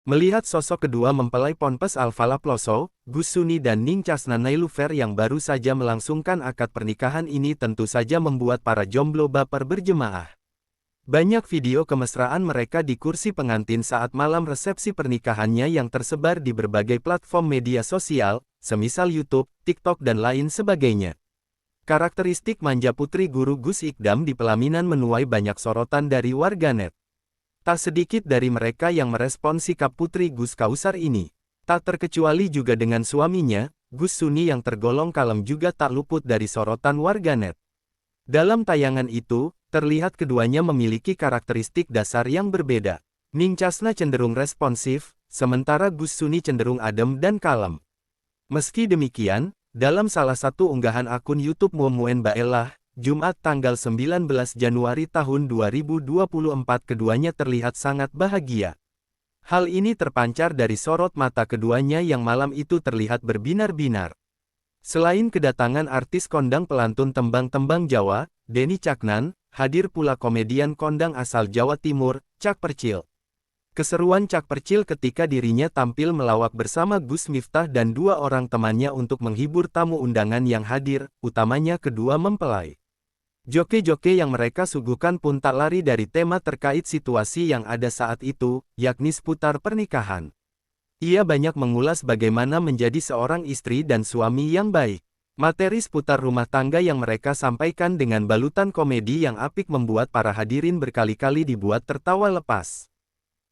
Melihat sosok kedua mempelai Ponpes Al-Falah Ploso, Gus Suni dan Ning Chasna Nailufer yang baru saja melangsungkan akad pernikahan ini tentu saja membuat para jomblo baper berjemaah. Banyak video kemesraan mereka di kursi pengantin saat malam resepsi pernikahannya yang tersebar di berbagai platform media sosial, semisal YouTube, TikTok dan lain sebagainya. Karakteristik manja putri guru Gus Ikdam di pelaminan menuai banyak sorotan dari warganet. Tak sedikit dari mereka yang merespon sikap putri Gus Kausar ini. Tak terkecuali juga dengan suaminya, Gus Suni yang tergolong kalem juga tak luput dari sorotan warganet. Dalam tayangan itu, terlihat keduanya memiliki karakteristik dasar yang berbeda. Ning Chasna cenderung responsif, sementara Gus Suni cenderung adem dan kalem. Meski demikian, dalam salah satu unggahan akun YouTube Muemuen Baelah, Jumat tanggal 19 Januari tahun 2024 keduanya terlihat sangat bahagia. Hal ini terpancar dari sorot mata keduanya yang malam itu terlihat berbinar-binar. Selain kedatangan artis kondang pelantun tembang-tembang Jawa, Denny Caknan, hadir pula komedian kondang asal Jawa Timur, Cak Percil. Keseruan Cak Percil ketika dirinya tampil melawak bersama Gus Miftah dan dua orang temannya untuk menghibur tamu undangan yang hadir, utamanya kedua mempelai. Joke-joke yang mereka suguhkan pun tak lari dari tema terkait situasi yang ada saat itu, yakni seputar pernikahan. Ia banyak mengulas bagaimana menjadi seorang istri dan suami yang baik. Materi seputar rumah tangga yang mereka sampaikan dengan balutan komedi yang apik membuat para hadirin berkali-kali dibuat tertawa lepas.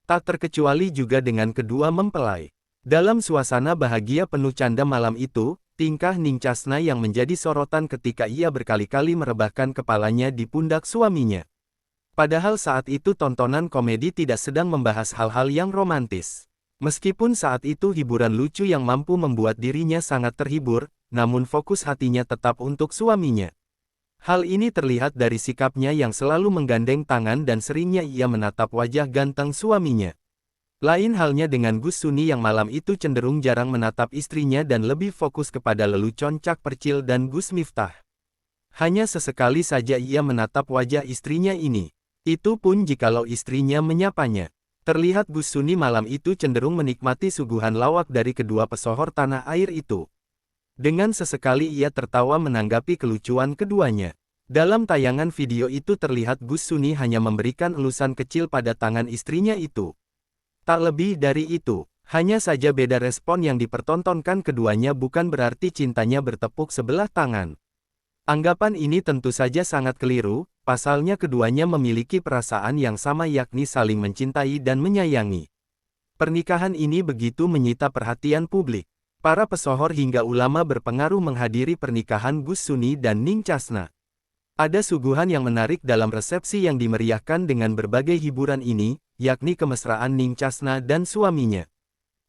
Tak terkecuali juga dengan kedua mempelai. Dalam suasana bahagia penuh canda malam itu, tingkah Ning Chasna yang menjadi sorotan ketika ia berkali-kali merebahkan kepalanya di pundak suaminya. Padahal saat itu tontonan komedi tidak sedang membahas hal-hal yang romantis. Meskipun saat itu hiburan lucu yang mampu membuat dirinya sangat terhibur, namun fokus hatinya tetap untuk suaminya. Hal ini terlihat dari sikapnya yang selalu menggandeng tangan dan seringnya ia menatap wajah ganteng suaminya. Lain halnya dengan Gus Suni yang malam itu cenderung jarang menatap istrinya dan lebih fokus kepada lelucon Cak Percil dan Gus Miftah. Hanya sesekali saja ia menatap wajah istrinya ini. Itu pun jikalau istrinya menyapanya. Terlihat Gus Suni malam itu cenderung menikmati suguhan lawak dari kedua pesohor tanah air itu. Dengan sesekali ia tertawa menanggapi kelucuan keduanya. Dalam tayangan video itu terlihat Gus Suni hanya memberikan elusan kecil pada tangan istrinya itu. Tak lebih dari itu, hanya saja beda respon yang dipertontonkan keduanya bukan berarti cintanya bertepuk sebelah tangan. Anggapan ini tentu saja sangat keliru, pasalnya keduanya memiliki perasaan yang sama yakni saling mencintai dan menyayangi. Pernikahan ini begitu menyita perhatian publik. Para pesohor hingga ulama berpengaruh menghadiri pernikahan Gus Suni dan Ning Chasna. Ada suguhan yang menarik dalam resepsi yang dimeriahkan dengan berbagai hiburan ini, yakni kemesraan Ning Chasna dan suaminya.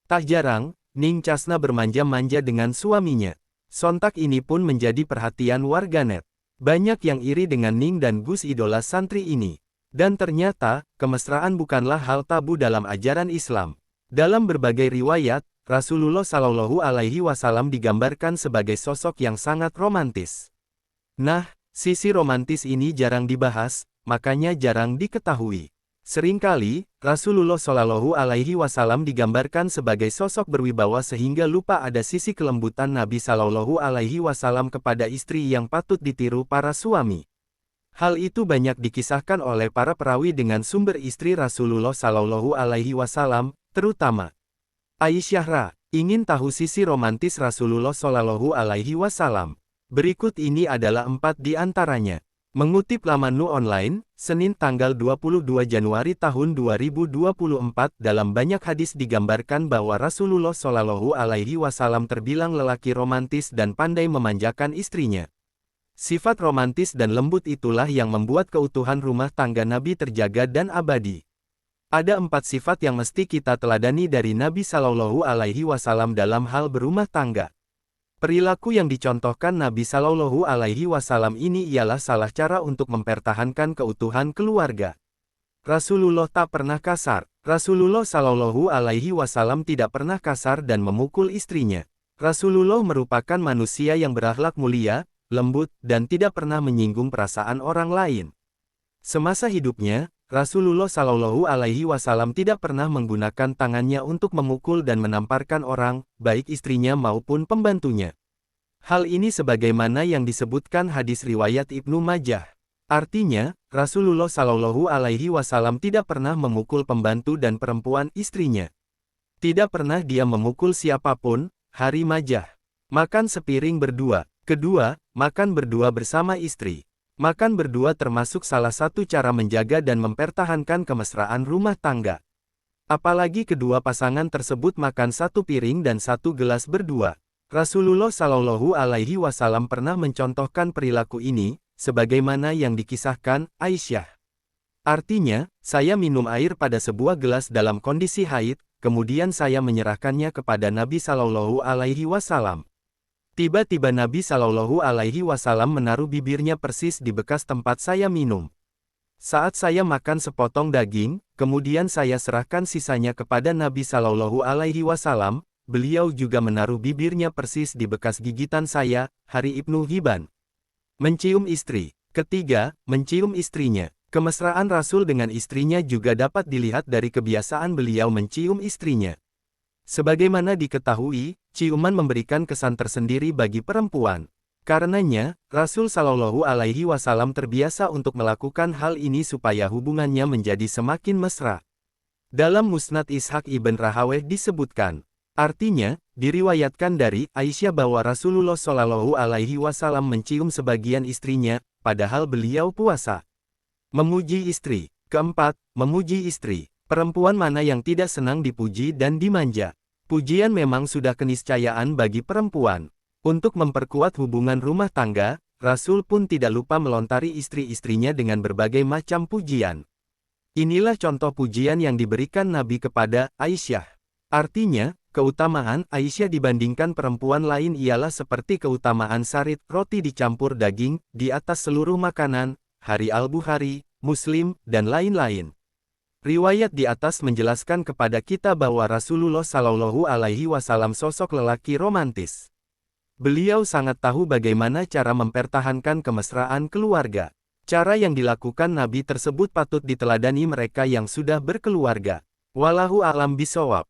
Tak jarang, Ning Chasna bermanja-manja dengan suaminya. Sontak ini pun menjadi perhatian warganet. Banyak yang iri dengan Ning dan Gus idola santri ini. Dan ternyata, kemesraan bukanlah hal tabu dalam ajaran Islam. Dalam berbagai riwayat, Rasulullah Shallallahu Alaihi Wasallam digambarkan sebagai sosok yang sangat romantis. Nah, sisi romantis ini jarang dibahas, makanya jarang diketahui. Seringkali, Rasulullah Shallallahu Alaihi Wasallam digambarkan sebagai sosok berwibawa sehingga lupa ada sisi kelembutan Nabi Shallallahu Alaihi Wasallam kepada istri yang patut ditiru para suami. Hal itu banyak dikisahkan oleh para perawi dengan sumber istri Rasulullah Shallallahu Alaihi Wasallam, terutama Aisyah Ra. Ingin tahu sisi romantis Rasulullah Shallallahu Alaihi Wasallam? Berikut ini adalah 4 di antaranya. Mengutip laman Nu Online, Senin tanggal 22 Januari tahun 2024, dalam banyak hadis digambarkan bahwa Rasulullah Shallallahu Alaihi Wasallam terbilang lelaki romantis dan pandai memanjakan istrinya. Sifat romantis dan lembut itulah yang membuat keutuhan rumah tangga Nabi terjaga dan abadi. Ada 4 sifat yang mesti kita teladani dari Nabi Shallallahu Alaihi Wasallam dalam hal berumah tangga. Perilaku yang dicontohkan Nabi Shallallahu Alaihi Wasallam ini ialah salah cara untuk mempertahankan keutuhan keluarga. Rasulullah tak pernah kasar. Rasulullah Shallallahu Alaihi Wasallam tidak pernah kasar dan memukul istrinya. Rasulullah merupakan manusia yang berakhlak mulia, lembut, dan tidak pernah menyinggung perasaan orang lain. Semasa hidupnya, Rasulullah Shallallahu Alaihi Wasallam tidak pernah menggunakan tangannya untuk memukul dan menamparkan orang, baik istrinya maupun pembantunya. Hal ini sebagaimana yang disebutkan hadis riwayat Ibnu Majah. Artinya, Rasulullah Shallallahu Alaihi Wasallam tidak pernah memukul pembantu dan perempuan istrinya. Tidak pernah dia memukul siapapun. Hari Majah. Makan sepiring berdua. Kedua, makan berdua bersama istri. Makan berdua termasuk salah satu cara menjaga dan mempertahankan kemesraan rumah tangga. Apalagi kedua pasangan tersebut makan satu piring dan satu gelas berdua. Rasulullah Shallallahu Alaihi Wasallam pernah mencontohkan perilaku ini, sebagaimana yang dikisahkan Aisyah. Artinya, saya minum air pada sebuah gelas dalam kondisi haid, kemudian saya menyerahkannya kepada Nabi Shallallahu Alaihi Wasallam. Tiba-tiba Nabi Shallallahu Alaihi Wasallam menaruh bibirnya persis di bekas tempat saya minum. Saat saya makan sepotong daging, kemudian saya serahkan sisanya kepada Nabi Shallallahu Alaihi Wasallam, beliau juga menaruh bibirnya persis di bekas gigitan saya. Hari Ibnu Hibban. Mencium istri. Ketiga, mencium istrinya. Kemesraan Rasul dengan istrinya juga dapat dilihat dari kebiasaan beliau mencium istrinya. Sebagaimana diketahui, ciuman memberikan kesan tersendiri bagi perempuan. Karenanya, Rasul Shallallahu Alaihi Wasallam terbiasa untuk melakukan hal ini supaya hubungannya menjadi semakin mesra. Dalam Musnad Ishaq ibn Rahaweh disebutkan, artinya, diriwayatkan dari Aisyah bahwa Rasulullah Shallallahu Alaihi Wasallam mencium sebagian istrinya, padahal beliau puasa. Memuji istri. Keempat, memuji istri. Perempuan mana yang tidak senang dipuji dan dimanja? Pujian memang sudah keniscayaan bagi perempuan. Untuk memperkuat hubungan rumah tangga, Rasul pun tidak lupa melontari istri-istrinya dengan berbagai macam pujian. Inilah contoh pujian yang diberikan Nabi kepada Aisyah. Artinya, keutamaan Aisyah dibandingkan perempuan lain ialah seperti keutamaan sarit roti dicampur daging di atas seluruh makanan, Hari Al-Bukhari, Muslim, dan lain-lain. Riwayat di atas menjelaskan kepada kita bahwa Rasulullah Shallallahu Alaihi Wasallam sosok lelaki romantis. Beliau sangat tahu bagaimana cara mempertahankan kemesraan keluarga. Cara yang dilakukan Nabi tersebut patut diteladani mereka yang sudah berkeluarga. Wallahu a'lam bishawab.